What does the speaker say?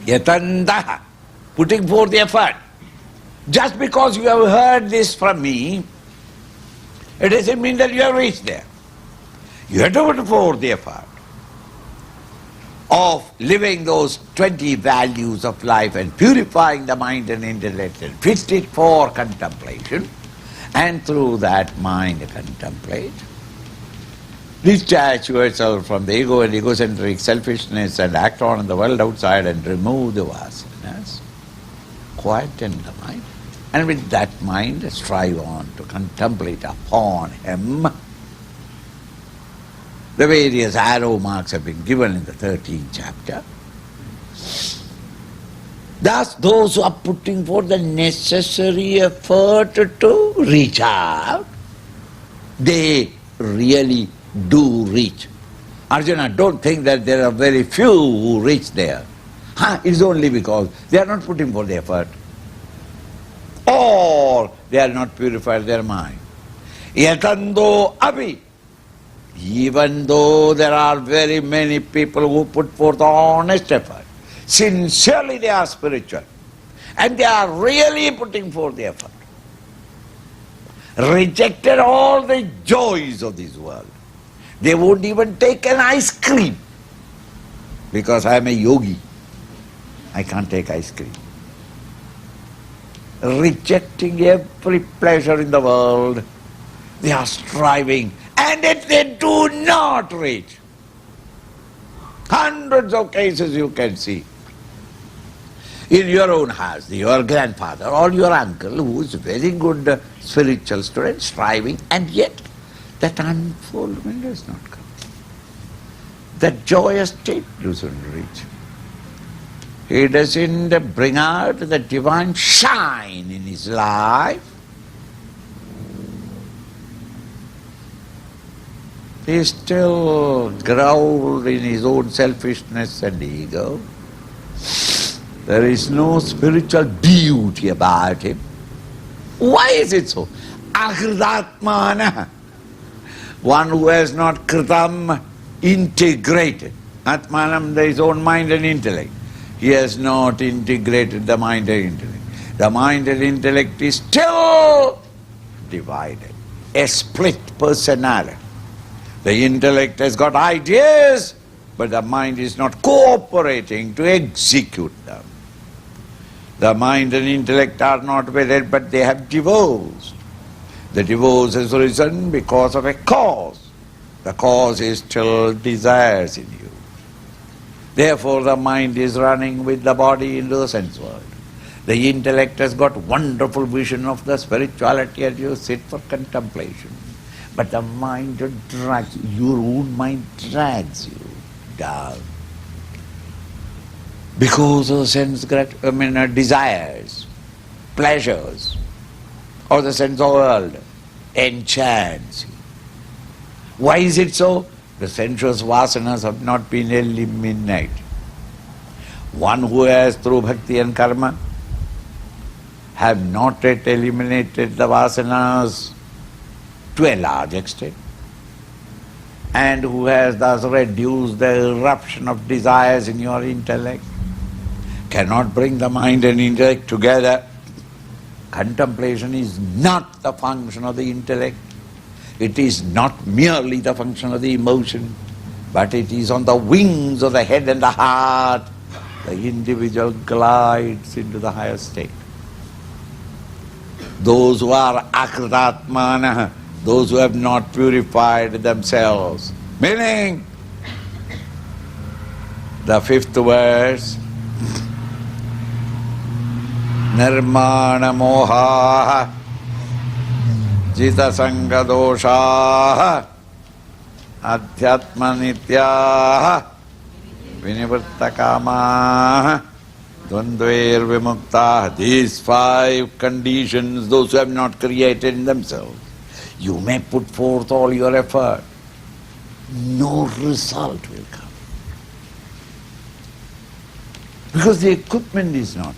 Yatandaha, putting forth effort. Just because you have heard this from me, it doesn't mean that you have reached there. You have to put forth the effort of living those 20 values of life and purifying the mind and intellect and fit it for contemplation, and through that mind contemplate. Discharge yourself from the ego and egocentric selfishness and act on the world outside and remove the vasanas. Quieten the mind, and with that mind strive on to contemplate upon him. The various arrow marks have been given in the 13th chapter. Thus, those who are putting forth the necessary effort to reach out, they really do reach. Arjuna, don't think that there are very few who reach there. It's only because they are not putting forth the effort, or they are not purified their mind. Yatando api. Even though there are very many people who put forth honest effort, sincerely they are spiritual, and they are really putting forth the effort, rejected all the joys of this world. They won't even take an ice cream, because I am a yogi. I can't take ice cream. Rejecting every pleasure in the world, they are striving, and if they do not reach, hundreds of cases you can see in your own house, your grandfather or your uncle who is a very good spiritual student, striving, and yet that unfoldment does not come. That joyous state doesn't reach. He doesn't bring out the divine shine in his life. He is still growled in his own selfishness and ego. There is no spiritual beauty about him. Why is it so? Akritatmana. One who has not kritam, integrated. Atmanam, his own mind and intellect. He has not integrated the mind and intellect. The mind and intellect is still divided. A split personality. The intellect has got ideas, but the mind is not cooperating to execute them. The mind and intellect are not wedded, but they have divorced. The divorce has arisen because of a cause. The cause is still desires in you. Therefore the mind is running with the body into the sense world. The intellect has got wonderful vision of the spirituality and you sit for contemplation. But the mind drags, your own mind drags you down. Because of the sense desires, pleasures, or the sense of the world enchants you. Why is it so? The sensuous vasanas have not been eliminated. One who has through bhakti and karma have not yet eliminated the vasanas to a large extent, and who has thus reduced the eruption of desires in your intellect, cannot bring the mind and intellect together. Contemplation is not the function of the intellect. It is not merely the function of the emotion, but it is on the wings of the head and the heart the individual glides into the higher state. Those who are akritatmana, those who have not purified themselves, meaning the fifth verse, nirmana moha jita sanga dosha adhyatma nitya vinivritta kama dvandvair vimukta. These five conditions, those who have not created in themselves, you may put forth all your effort, no result will come. Because the equipment is not